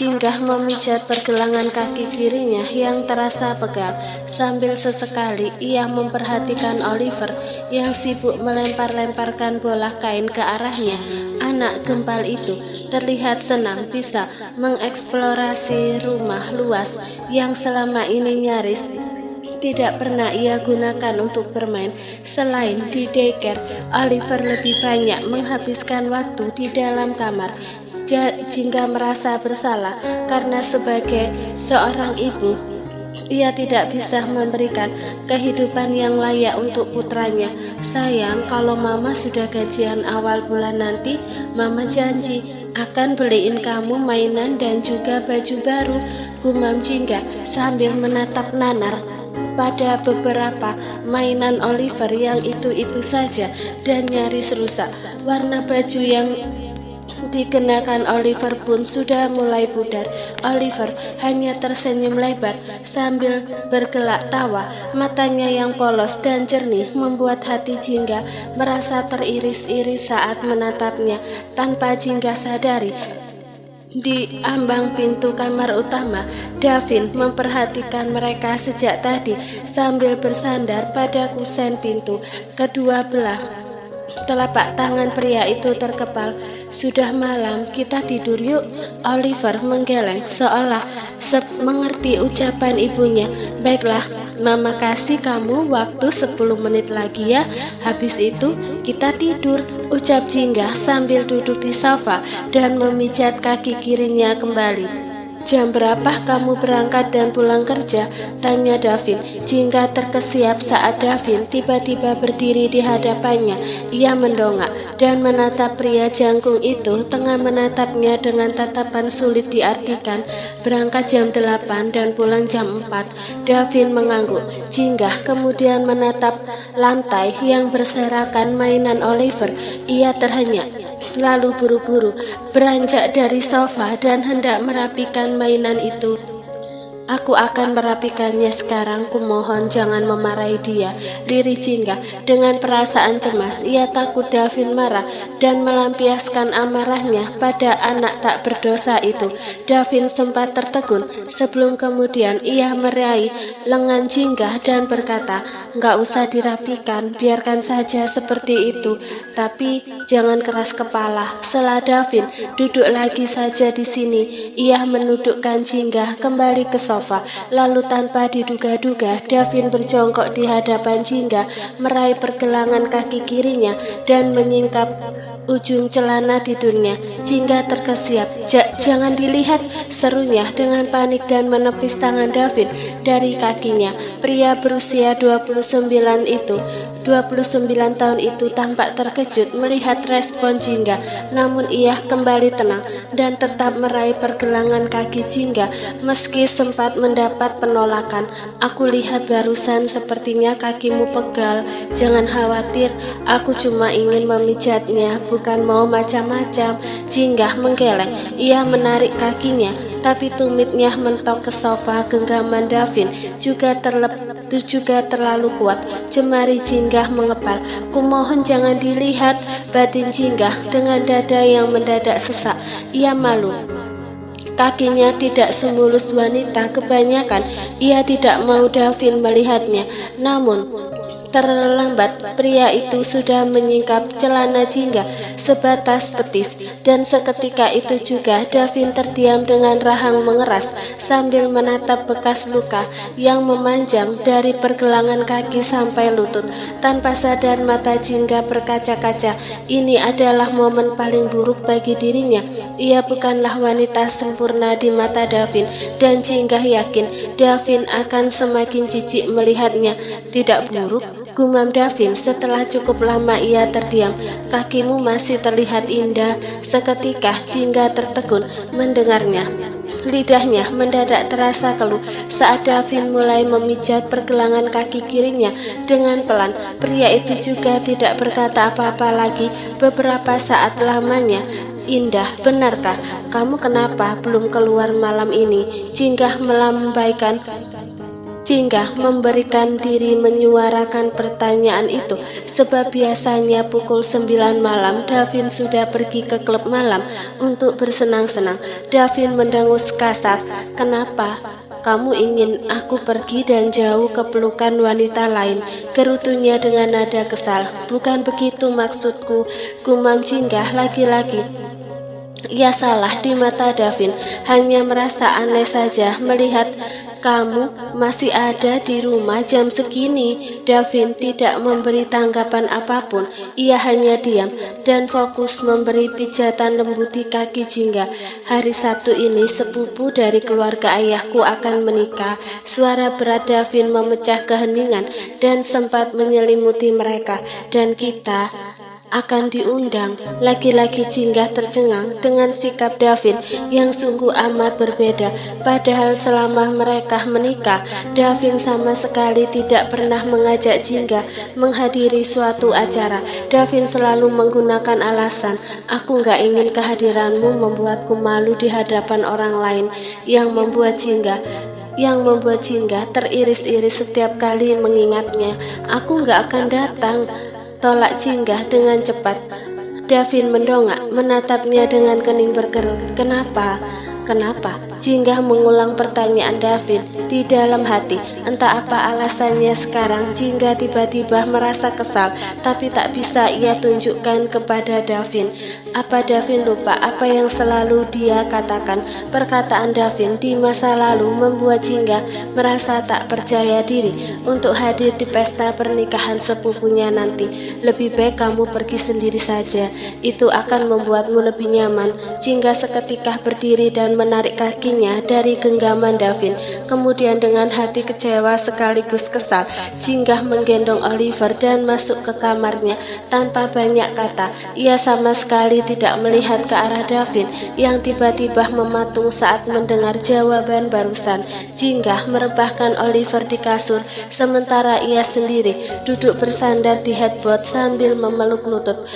Jinggah memijat pergelangan kaki kirinya yang terasa pegal. Sambil sesekali ia memperhatikan Oliver yang sibuk melempar-lemparkan bola kain ke arahnya. Anak gempal itu terlihat senang bisa mengeksplorasi rumah luas yang selama ini nyaris tidak pernah ia gunakan untuk bermain. Selain di daycare, Oliver lebih banyak menghabiskan waktu di dalam kamar. Jinggah merasa bersalah karena sebagai seorang ibu, ia tidak bisa memberikan kehidupan yang layak untuk putranya. Sayang, kalau mama sudah gajian awal bulan nanti, mama janji akan beliin kamu mainan dan juga baju baru, gumam Jinggah sambil menatap nanar pada beberapa mainan Oliver yang itu-itu saja dan nyaris rusak. Warna baju yang dikenakan Oliver pun sudah mulai pudar. Oliver hanya tersenyum lebar sambil bergelak tawa. Matanya yang polos dan jernih membuat hati Jinggah merasa teriris-iris saat menatapnya. Tanpa Jinggah sadari, di ambang pintu kamar utama, Davin memperhatikan mereka sejak tadi sambil bersandar pada kusen pintu. Kedua belah telapak tangan pria itu terkepal. Sudah malam, kita tidur yuk. Oliver menggeleng seolah mengerti ucapan ibunya. Baiklah, mama kasih kamu waktu 10 menit lagi ya. Habis itu kita tidur, ucap Jinggah sambil duduk di sofa dan memijat kaki kirinya kembali. Jam berapa kamu berangkat dan pulang kerja? Tanya Davin. Jinggah terkesiap saat Davin tiba-tiba berdiri di hadapannya. Ia mendongak dan menatap pria jangkung itu tengah menatapnya dengan tatapan sulit diartikan. Berangkat jam 8 dan pulang jam 4. Davin mengangguk. Jinggah kemudian menatap lantai yang berserakan mainan Oliver. Ia terhenyak, lalu buru-buru beranjak dari sofa dan hendak merapikan mainan itu. Aku akan merapikannya sekarang, kumohon jangan memarahi dia, lirih Jinggah dengan perasaan cemas. Ia takut Davin marah dan melampiaskan amarahnya pada anak tak berdosa itu. Davin sempat tertegun sebelum kemudian ia meraih lengan Jinggah dan berkata, "Nggak usah dirapikan, biarkan saja seperti itu. Tapi jangan keras kepala." Setelah Davin duduk lagi saja di sini, ia menundukkan Jinggah kembali ke sofa. Lalu tanpa diduga-duga, Davin berjongkok di hadapan Jinggah, meraih pergelangan kaki kirinya dan menyingkap ujung celana tidurnya. Jinggah terkesiap. Jangan dilihat, serunya dengan panik dan menepis tangan Davin dari kakinya. Pria berusia 29 tahun itu tampak terkejut melihat respon Jinggah, namun ia kembali tenang dan tetap meraih pergelangan kaki Jinggah meski sempat mendapat penolakan. "Aku lihat barusan sepertinya kakimu pegal. Jangan khawatir, aku cuma ingin memijatnya, bukan mau macam-macam." Jinggah menggeleng. Ia menarik kakinya, tapi tumitnya mentok ke sofa. Genggaman Davin juga terlalu kuat. Jemari Jinggah mengepal. "Kumohon jangan dilihat," batin Jinggah dengan dada yang mendadak sesak. Ia malu. Kakinya tidak semulus wanita kebanyakan. Ia tidak mau Davin melihatnya. Namun terlambat, pria itu sudah menyingkap celana Jinggah sebatas betis, dan seketika itu juga Davin terdiam dengan rahang mengeras sambil menatap bekas luka yang memanjang dari pergelangan kaki sampai lutut. Tanpa sadar mata Jinggah berkaca-kaca. Ini adalah momen paling buruk bagi dirinya. Ia bukanlah wanita sempurna di mata Davin, dan Jinggah yakin Davin akan semakin jijik melihatnya. "Tidak buruk," gumam Davin setelah cukup lama ia terdiam. "Kakimu masih terlihat indah." Seketika Jinggah tertegun mendengarnya. Lidahnya mendadak terasa keluh saat Davin mulai memijat pergelangan kaki kirinya dengan pelan. Pria itu juga tidak berkata apa-apa lagi beberapa saat lamanya. "Indah, benarkah? Kamu kenapa belum keluar malam ini?" Jinggah melambaikan Jingga memberikan diri menyuarakan pertanyaan itu, sebab biasanya pukul 9 malam Davin sudah pergi ke klub malam untuk bersenang-senang. Davin mendengus kasar. "Kenapa? Kamu ingin aku pergi dan jauh ke pelukan wanita lain?" Gerutunya dengan nada kesal. "Bukan begitu maksudku," gumam Jingga lagi-lagi. Ia salah di mata Davin, hanya merasa aneh saja melihat kamu masih ada di rumah jam segini. Davin tidak memberi tanggapan apapun, ia hanya diam dan fokus memberi pijatan lembut di kaki Jingga. "Hari Sabtu ini sepupu dari keluarga ayahku akan menikah." Suara berat Davin memecah keheningan dan sempat menyelimuti mereka. "Dan kita akan diundang." Lagi-lagi Jingga tercengang dengan sikap Davin yang sungguh amat berbeda. Padahal selama mereka menikah, Davin sama sekali tidak pernah mengajak Jingga menghadiri suatu acara. Davin selalu menggunakan alasan, "Aku nggak ingin kehadiranmu membuatku malu di hadapan orang lain," yang membuat Jingga teriris-iris setiap kali mengingatnya. "Aku nggak akan datang," tolak Jingga dengan cepat. Davin mendongak, menatapnya dengan kening berkerut. "Kenapa? Kenapa?" Jingga mengulang pertanyaan Davin di dalam hati. Entah apa alasannya sekarang, Jingga tiba-tiba merasa kesal, tapi tak bisa ia tunjukkan kepada Davin. Apa Davin lupa apa yang selalu dia katakan? Perkataan Davin di masa lalu membuat Jingga merasa tak percaya diri untuk hadir di pesta pernikahan sepupunya nanti. "Lebih baik kamu pergi sendiri saja, itu akan membuatmu lebih nyaman." Jingga seketika berdiri dan menarik kakinya dari genggaman Davin. Kemudian dengan hati kecewa sekaligus kesal, Jingga menggendong Oliver dan masuk ke kamarnya tanpa banyak kata. Ia sama sekali tidak melihat ke arah Davin yang tiba-tiba mematung saat mendengar jawaban barusan. Jingga merebahkan Oliver di kasur, sementara ia sendiri duduk bersandar di headboard sambil memeluk lutut.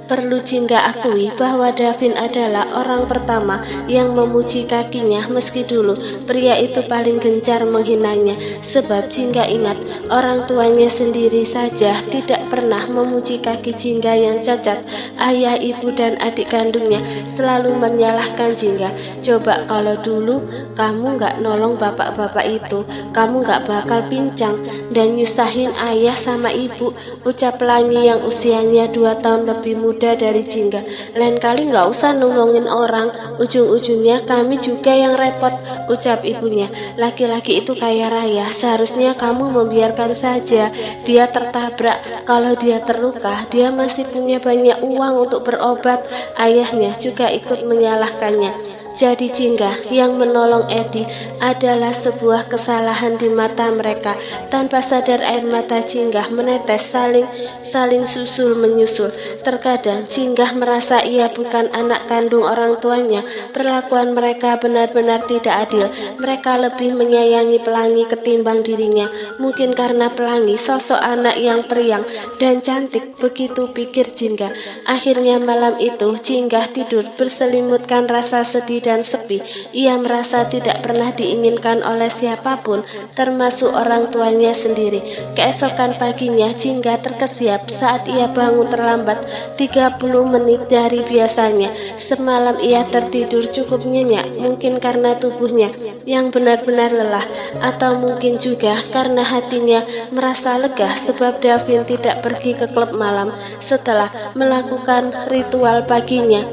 Perlu Jingga akui bahwa Davin adalah orang pertama yang memuji kakinya, meski dulu pria itu paling gencar menghinanya. Sebab Jingga ingat orang tuanya sendiri saja tidak pernah memuji kaki Jingga yang cacat. Ayah, ibu, dan adik kandungnya selalu menyalahkan Jingga. "Coba kalau dulu kamu nggak nolong bapak-bapak itu, kamu nggak bakal pincang dan nyusahin ayah sama ibu," ucap Pelangi yang usianya 2 tahun lebih muda dari Jingga. "Lain kali nggak usah nolongin orang, ujung-ujungnya kami juga yang repot," ucap ibunya. "Laki-laki itu kaya raya, seharusnya kamu membiarkan saja dia tertabrak. Kalau dia terluka, dia masih punya banyak uang untuk berobat." Ayahnya juga ikut menyalahkannya. Jadi Jingga yang menolong Edi adalah sebuah kesalahan di mata mereka. Tanpa sadar air mata Jingga menetes saling susul menyusul. Terkadang Jingga merasa ia bukan anak kandung orang tuanya. Perlakuan mereka benar-benar tidak adil. Mereka lebih menyayangi Pelangi ketimbang dirinya. Mungkin karena Pelangi sosok anak yang periang dan cantik, begitu pikir Jingga. Akhirnya malam itu Jingga tidur berselimutkan rasa sedih dan sepi. Ia merasa tidak pernah diinginkan oleh siapapun, termasuk orang tuanya sendiri. Keesokan paginya Jingga terkesiap saat ia bangun terlambat 30 menit dari biasanya. Semalam ia tertidur cukup nyenyak, mungkin karena tubuhnya yang benar-benar lelah, atau mungkin juga karena hatinya merasa lega sebab Davin tidak pergi ke klub malam. Setelah melakukan ritual paginya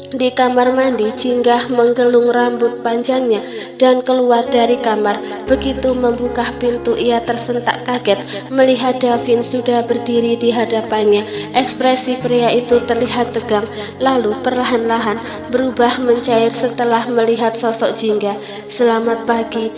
di kamar mandi, Jingga menggelung rambut panjangnya dan keluar dari kamar. Begitu membuka pintu, ia tersentak kaget melihat Davin sudah berdiri di hadapannya. Ekspresi pria itu terlihat tegang, lalu perlahan-lahan berubah mencair setelah melihat sosok Jingga. "Selamat pagi.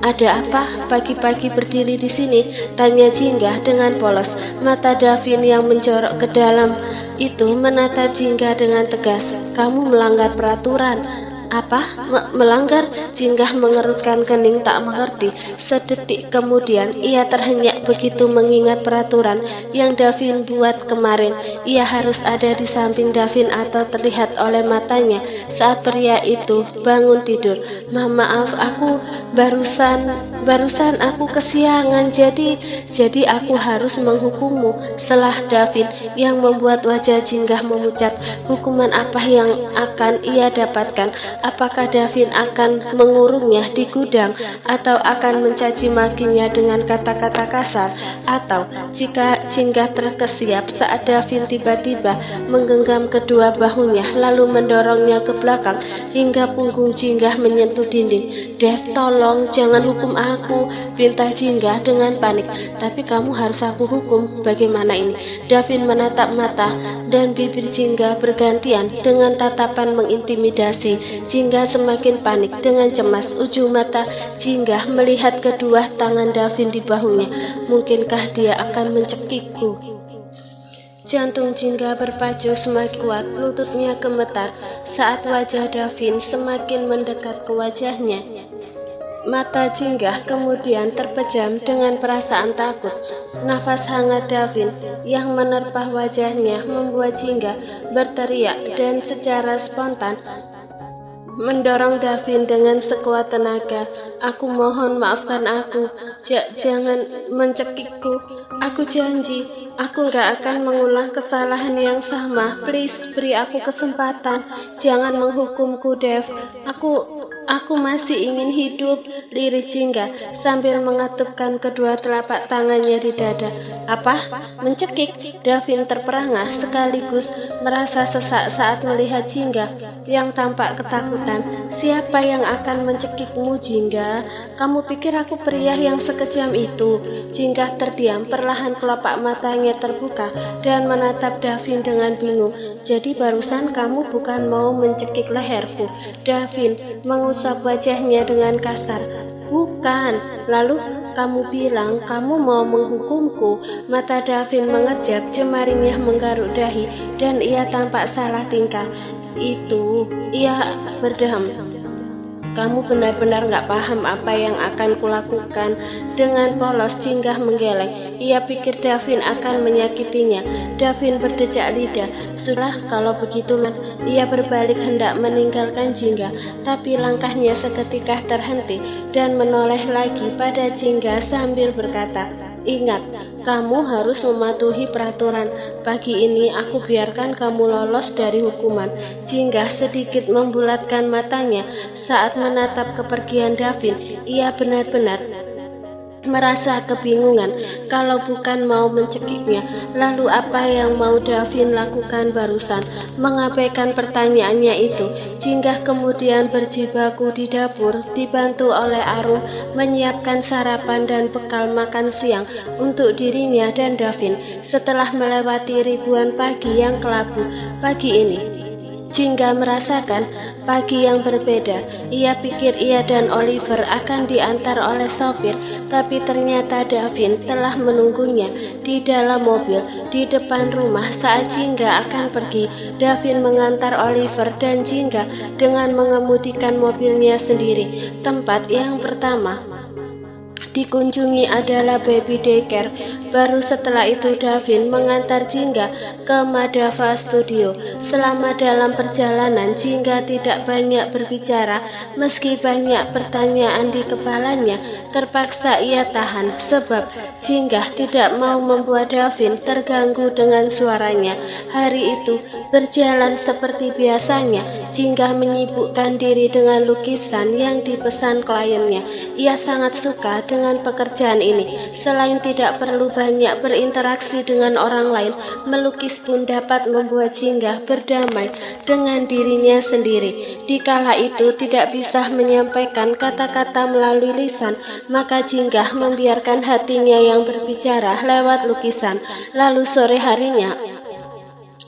Ada apa pagi-pagi berdiri di sini?" tanya Jingga dengan polos. Mata Davin yang menjorok ke dalam itu menatap Jingga dengan tegas. "Kamu melanggar peraturan." Apa? Melanggar? Jinggah mengerutkan kening tak mengerti. Sedetik kemudian ia terhenyak begitu mengingat peraturan yang Davin buat kemarin. Ia harus ada di samping Davin atau terlihat oleh matanya saat pria itu bangun tidur. Maaf, aku barusan aku kesiangan, jadi aku harus menghukummu. Selah Davin yang membuat wajah Jinggah memucat. Hukuman apa yang akan ia dapatkan? Apakah Davin akan mengurungnya di gudang atau akan mencaci makinya dengan kata-kata kasar? Atau jika Jinggah terkesiap saat Davin tiba-tiba menggenggam kedua bahunya lalu mendorongnya ke belakang hingga punggung Jinggah menyentuh dinding. Dev, tolong jangan hukum aku, pinta Jinggah dengan panik. Tapi kamu harus aku hukum. Bagaimana ini? Davin menatap mata dan bibir Jinggah bergantian dengan tatapan mengintimidasi. Jinggah semakin panik dengan cemas. Ujung mata Jinggah melihat kedua tangan Davin di bahunya. Mungkinkah dia akan mencekikku? Jantung Jinggah berpacu semakin kuat, lututnya gemetar saat wajah Davin semakin mendekat ke wajahnya. Mata Jinggah kemudian terpejam dengan perasaan takut. Nafas hangat Davin yang menerpa wajahnya membuat Jinggah berteriak dan secara spontan mendorong Davin dengan sekuat tenaga. Aku mohon maafkan aku, jangan mencekikku. Aku janji, aku gak akan mengulang kesalahan yang sama. Please, beri aku kesempatan. Jangan menghukumku, Dev. Aku masih ingin hidup, lirik Jinggah sambil mengatupkan kedua telapak tangannya di dada. Apa? Mencekik? Davin terperangah sekaligus merasa sesak saat melihat Jinggah yang tampak ketakutan. Siapa yang akan mencekikmu, Jinggah? Kamu pikir aku pria yang sekejam itu? Jinggah terdiam, perlahan kelopak matanya terbuka dan menatap Davin dengan bingung. Jadi barusan kamu bukan mau mencekik leherku? Davin mengusap wajahnya dengan kasar. Bukan. Lalu kamu bilang kamu mau menghukumku. Mata Davin mengejap, jemarinya menggaruk dahi dan ia tampak salah tingkah. Ia berdehem. Kamu benar-benar gak paham apa yang akan kulakukan. Dengan polos Jinggah menggeleng. Ia pikir Davin akan menyakitinya. Davin berdecak lidah. Sudah, kalau begitu. Ia berbalik hendak meninggalkan Jinggah, tapi langkahnya seketika terhenti dan menoleh lagi pada Jinggah sambil berkata, ingat, kamu harus mematuhi peraturan. Pagi ini aku biarkan kamu lolos dari hukuman. Jinggah sedikit membulatkan matanya saat menatap kepergian Davin. Ia benar-benar merasa kebingungan. Kalau bukan mau mencekiknya, lalu apa yang mau Davin lakukan barusan? Mengabaikan pertanyaannya itu, Jinggah kemudian berjibaku di dapur, dibantu oleh Arum menyiapkan sarapan dan bekal makan siang untuk dirinya dan Davin. Setelah melewati ribuan pagi yang kelabu, pagi ini Jinggah merasakan pagi yang berbeda. Ia pikir ia dan Oliver akan diantar oleh sopir, tapi ternyata Davin telah menunggunya di dalam mobil di depan rumah saat Jinggah akan pergi. Davin mengantar Oliver dan Jinggah dengan mengemudikan mobilnya sendiri. Tempat yang pertama dikunjungi adalah baby daycare. Baru setelah itu Davin mengantar Jinggah ke Madhava Studio. Selama dalam perjalanan Jinggah tidak banyak berbicara. Meski banyak pertanyaan di kepalanya, terpaksa ia tahan sebab Jinggah tidak mau membuat Davin terganggu dengan suaranya. Hari itu berjalan seperti biasanya. Jinggah menyibukkan diri dengan lukisan yang dipesan kliennya. Ia sangat suka dengan pekerjaan ini. Selain tidak perlu banyak berinteraksi dengan orang lain, melukis pun dapat membuat Jinggah berdamai dengan dirinya sendiri. Dikala itu tidak bisa menyampaikan kata-kata melalui lisan, maka Jinggah membiarkan hatinya yang berbicara lewat lukisan. Lalu sore harinya,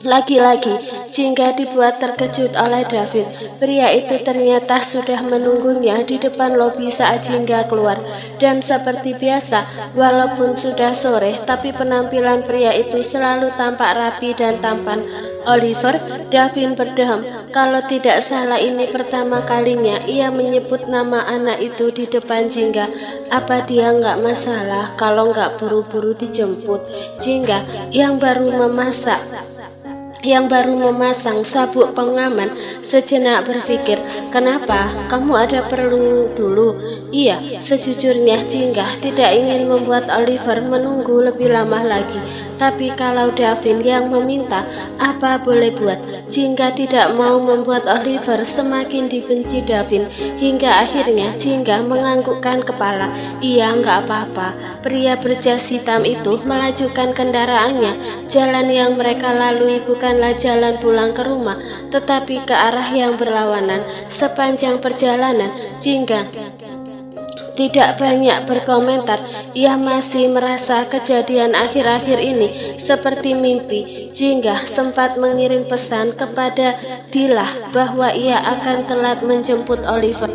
lagi-lagi Jinggah dibuat terkejut oleh Davin. Pria itu ternyata sudah menunggunya di depan lobi saat Jinggah keluar. Dan seperti biasa, walaupun sudah sore, tapi penampilan pria itu selalu tampak rapi dan tampan. Oliver, Davin berdehem. Kalau tidak salah ini pertama kalinya ia menyebut nama anak itu di depan Jingga. Apa dia nggak masalah kalau nggak buru-buru dijemput? Jingga yang baru memasang sabuk pengaman sejenak berpikir, kenapa? Kamu ada perlu dulu? Iya, sejujurnya Jingga tidak ingin membuat Oliver menunggu lebih lama lagi. Tapi kalau Davin yang meminta, apa boleh buat? Jingga tidak mau membuat Oliver semakin dibenci Davin. Hingga akhirnya Jingga menganggukkan kepala. Iya, nggak apa-apa. Pria berjas hitam itu melajukan kendaraannya. Jalan yang mereka lalui bukanlah jalan pulang ke rumah, tetapi ke arah yang berlawanan. Sepanjang perjalanan, Jingga tidak banyak berkomentar. Ia masih merasa kejadian akhir-akhir ini seperti mimpi. Jingga sempat mengirim pesan kepada Dilah bahwa ia akan telat menjemput Oliver.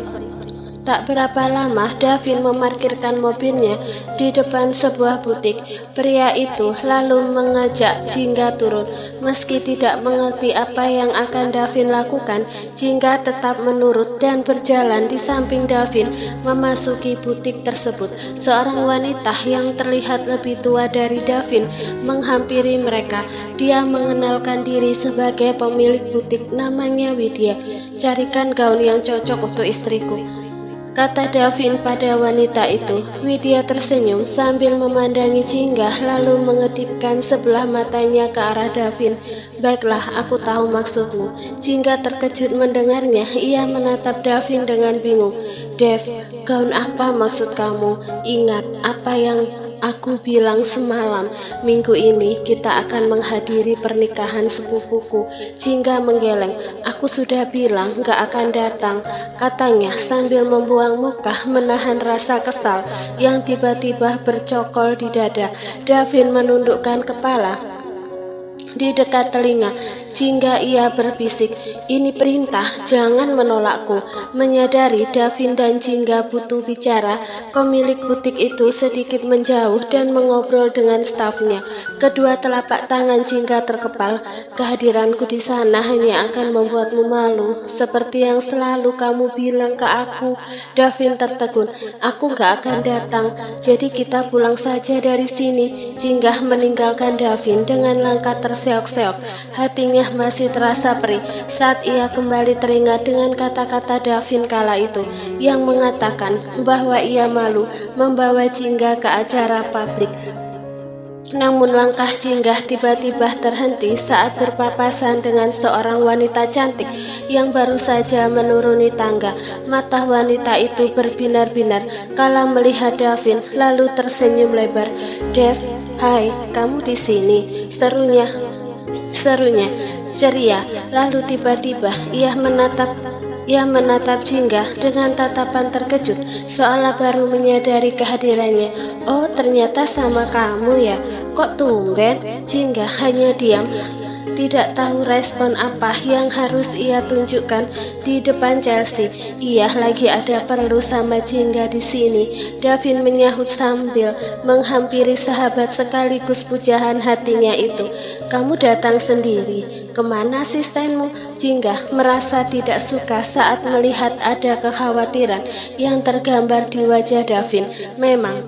Tak berapa lama, Davin memarkirkan mobilnya di depan sebuah butik. Pria itu lalu mengajak Jingga turun. Meski tidak mengerti apa yang akan Davin lakukan, Jingga tetap menurut dan berjalan di samping Davin memasuki butik tersebut. Seorang wanita yang terlihat lebih tua dari Davin menghampiri mereka. Dia mengenalkan diri sebagai pemilik butik, namanya Widya. Carikan gaun yang cocok untuk istriku, kata Davin pada wanita itu. Widya tersenyum sambil memandangi Jingga lalu mengedipkan sebelah matanya ke arah Davin. Baiklah, aku tahu maksudmu. Jingga terkejut mendengarnya. Ia menatap Davin dengan bingung. Dev, gaun apa maksud kamu? Ingat apa yang aku bilang semalam. Minggu ini kita akan menghadiri pernikahan sepupuku. Jingga menggeleng. Aku sudah bilang gak akan datang, katanya sambil membuang muka menahan rasa kesal yang tiba-tiba bercokol di dada. Davin menundukkan kepala di dekat telinga Jingga. Ia berbisik, ini perintah, jangan menolakku. Menyadari Davin dan Jingga butuh bicara, pemilik butik itu sedikit menjauh dan mengobrol dengan stafnya. Kedua telapak tangan Jingga terkepal. Kehadiranku di sana hanya akan membuatmu malu, seperti yang selalu kamu bilang ke aku. Davin tertegun. Aku gak akan datang, jadi kita pulang saja dari sini. Jingga meninggalkan Davin dengan langkah terseok-seok. Hatinya masih terasa perih saat ia kembali teringat dengan kata-kata Davin kala itu yang mengatakan bahwa ia malu membawa Jingga ke acara publik. Namun langkah Jingga tiba-tiba terhenti saat berpapasan dengan seorang wanita cantik yang baru saja menuruni tangga. Mata wanita itu berbinar-binar kala melihat Davin, lalu tersenyum lebar. Dev, hai, kamu di sini, serunya ceria. Lalu tiba-tiba ia menatap Jingga dengan tatapan terkejut, seolah baru menyadari kehadirannya. Oh, ternyata sama kamu ya. Kok tumben? Jingga hanya diam, tidak tahu respon apa yang harus ia tunjukkan di depan Chelsea. Ia lagi ada perlu sama Jingga di sini. Davin menyahut sambil menghampiri sahabat sekaligus pujahan hatinya itu. Kamu datang sendiri. Kemana asistenmu? Jingga merasa tidak suka saat melihat ada kekhawatiran yang tergambar di wajah Davin. Memang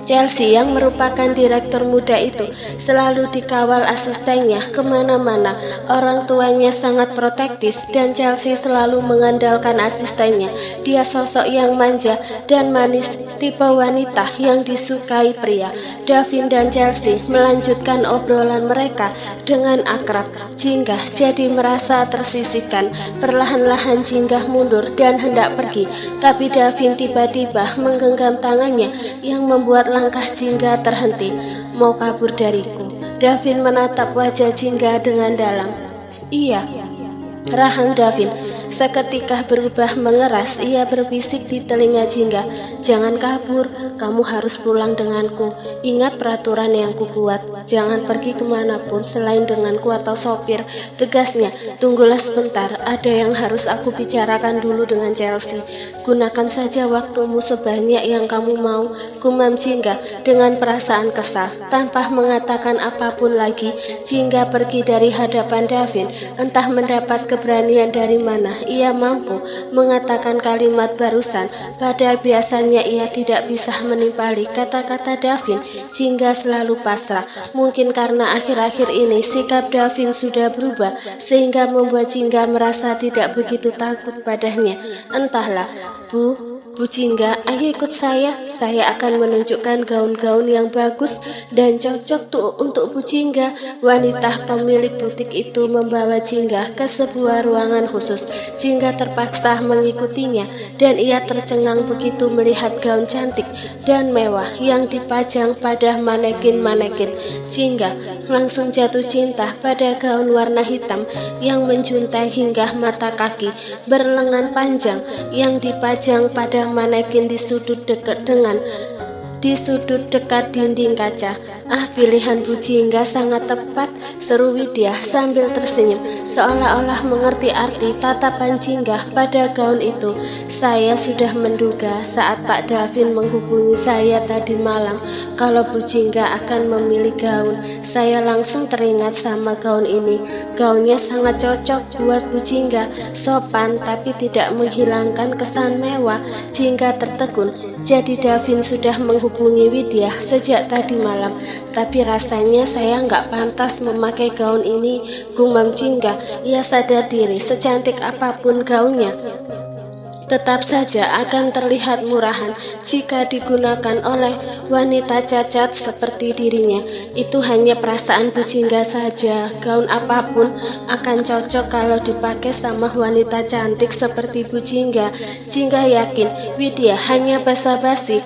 Chelsea yang merupakan direktur muda itu selalu dikawal asistennya kemana-mana. Orang tuanya sangat protektif dan Chelsea selalu mengandalkan asistennya. Dia sosok yang manja dan manis, tipe wanita yang disukai pria. Davin dan Chelsea melanjutkan obrolan mereka dengan akrab. Jingga jadi merasa tersisihkan. Perlahan-lahan Jingga mundur dan hendak pergi, tapi Davin tiba-tiba menggenggam tangannya yang membuat langkah Jingga terhenti. Mau kabur dariku? Davin menatap wajah Jingga dengan dalam. Iya, rahang Davin seketika berubah mengeras. Ia berbisik di telinga Jingga, "Jangan kabur, kamu harus pulang denganku. Ingat peraturan yang kubuat, jangan pergi kemanapun selain denganku atau sopir," tegasnya. "Tunggulah sebentar, ada yang harus aku bicarakan dulu dengan Chelsea." "Gunakan saja waktumu sebanyak yang kamu mau," gumam Jingga dengan perasaan kesal. Tanpa mengatakan apapun lagi, Jingga pergi dari hadapan Davin. Entah mendapat keberanian dari mana ia mampu mengatakan kalimat barusan, padahal biasanya ia tidak bisa menimpali kata-kata Davin. Jingga selalu pasrah. Mungkin karena akhir-akhir ini sikap Davin sudah berubah, sehingga membuat Jingga merasa tidak begitu takut padanya. Entahlah. Bu Jingga, ayo ikut saya akan menunjukkan gaun-gaun yang bagus dan cocok untuk Bu Jingga. Wanita pemilik butik itu membawa Jingga ke sebuah ruangan khusus. Jingga terpaksa mengikutinya dan ia tercengang begitu melihat gaun cantik dan mewah yang dipajang pada manekin-manekin. Jingga langsung jatuh cinta pada gaun warna hitam yang menjuntai hingga mata kaki, berlengan panjang yang dipajang pada manekin di sudut dekat dinding kaca. "Ah, pilihan Bu Jingga sangat tepat," seru Widya sambil tersenyum, seolah-olah mengerti arti tatapan Jingga pada gaun itu. "Saya sudah menduga saat Pak Davin menghubungi saya tadi malam kalau Bu Jingga akan memilih gaun. Saya langsung teringat sama gaun ini. Gaunnya sangat cocok buat Bu Jingga, sopan tapi tidak menghilangkan kesan mewah." Jingga tertegun. Jadi Davin sudah menghubungi Widya sejak tadi malam. "Tapi rasanya saya nggak pantas memakai gaun ini," gumam Jingga. Ia sadar diri, secantik apapun gaunnya tetap saja akan terlihat murahan jika digunakan oleh wanita cacat seperti dirinya. Itu hanya perasaan Bu Jingga saja. Gaun apapun akan cocok kalau dipakai sama wanita cantik seperti Bu Jingga. Jingga yakin Widya hanya basa-basi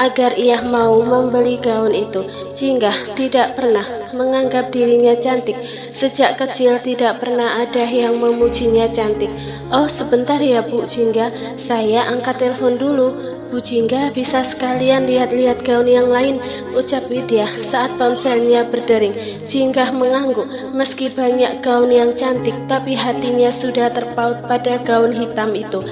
agar ia mau membeli gaun itu. Jingga tidak pernah menganggap dirinya cantik. Sejak kecil tidak pernah ada yang memujinya cantik. "Oh, sebentar ya Bu Jingga, saya angkat telepon dulu." "Bu Jingga, bisa sekalian lihat-lihat gaun yang lain," ucap Widya saat ponselnya berdering. Jingga mengangguk. Meski banyak gaun yang cantik, tapi hatinya sudah terpaut pada gaun hitam itu.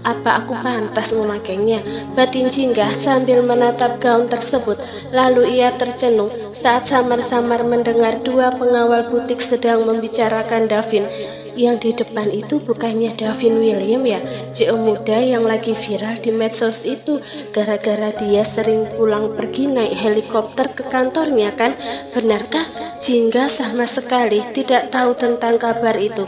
"Apa aku pantas memakainya?" batin Jingga sambil menatap gaun tersebut. Lalu ia tercenung saat samar-samar mendengar dua pengawal butik sedang membicarakan Davin. Yang di depan itu bukannya Davin William ya, CEO muda yang lagi viral di medsos itu gara-gara dia sering pulang pergi naik helikopter ke kantornya kan? Benarkah? Jingga sama sekali tidak tahu tentang kabar itu.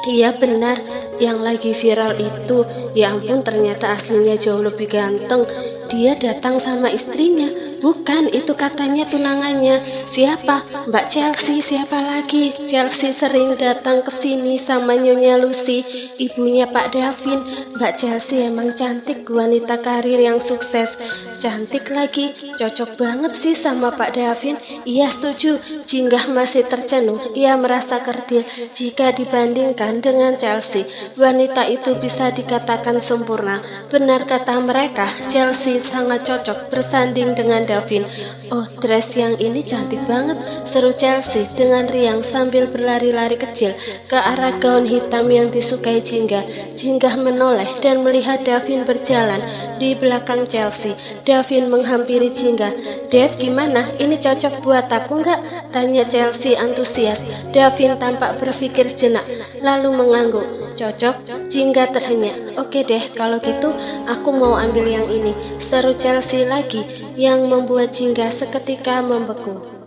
"Iya benar, yang lagi viral itu. Ya ampun, ternyata aslinya jauh lebih ganteng. Dia datang sama istrinya." "Bukan, itu katanya tunangannya." "Siapa?" "Mbak Chelsea." "Siapa lagi?" "Chelsea sering datang ke sini sama Nyonya Lucy, ibunya Pak Davin." "Mbak Chelsea emang cantik, wanita karir yang sukses." "Cantik lagi, cocok banget sih sama Pak Davin." "Iya setuju." Jingga masih tercenung. Ia merasa kerdil jika dibandingkan dengan Chelsea. Wanita itu bisa dikatakan sempurna. Benar kata mereka, Chelsea sangat cocok bersanding dengan Davin. "Oh, dress yang ini cantik banget," seru Chelsea dengan riang sambil berlari-lari kecil ke arah gaun hitam yang disukai Jingga. Jingga menoleh dan melihat Davin berjalan di belakang Chelsea. Davin menghampiri Jingga. "Dev, gimana? Ini cocok buat aku nggak?" tanya Chelsea antusias. Davin tampak berpikir sejenak, lalu mengangguk. "Cocok?" Jingga terhenyak. "Oke deh, kalau gitu aku mau ambil yang ini," seru Chelsea lagi yang membuat Jingga seketika membeku.